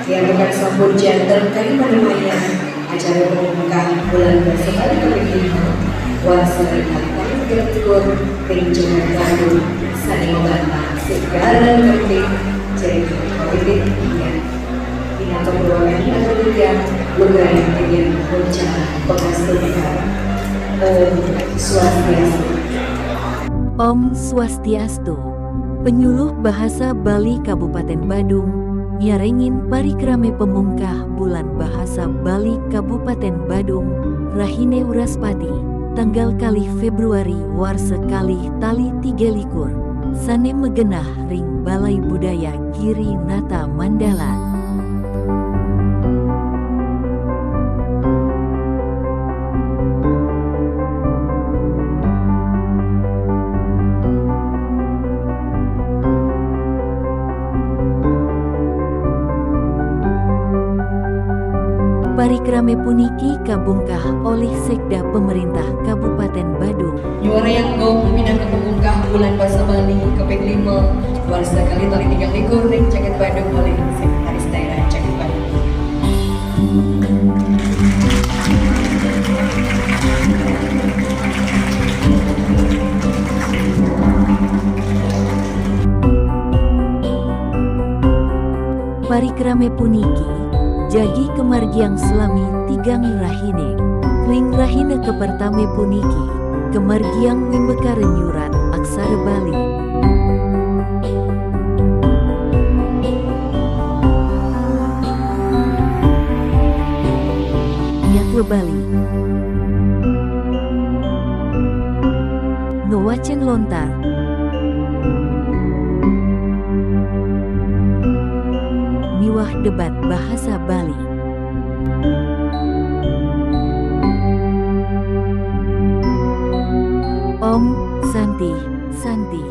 diadakan sambut jantan kali Mademaya acara pembukaan bulan bahasa Bali ke-5 Warsa Kalimantan Timur Penjaga Bandung saling membantah segala kritik cerita politik dunia binatang ruangan atau dunia lugaran dengan rencana penghasilan Om Swastiastu. Om Swastiastu, penyuluh bahasa Bali Kabupaten Badung, nyarengin parikrame pemungkah bulan bahasa Bali Kabupaten Badung, Rahine Uraspati, tanggal kalih Februari warsa kalih tali 3 likur, sane megenah ring Balai Budaya Giri Nata Mandala. Parikrame puniki kabungkah oleh Sekda Pemerintah Kabupaten Badung. Juara yang go peminat pemungkah bulan bahasa Bali ke-5 warsa kali tali 3 likur ring Caket Badung oleh Sekretaris Daerah Caket Badung. Parikrame puniki jagi kemargiang selami tigang rahine ring rahine kepertame puniki kemargiang wimbekare nyurat aksara Bali Nyakwe Bali ngewacen lontar miwah debat bahasa Bali. Om Santi Santi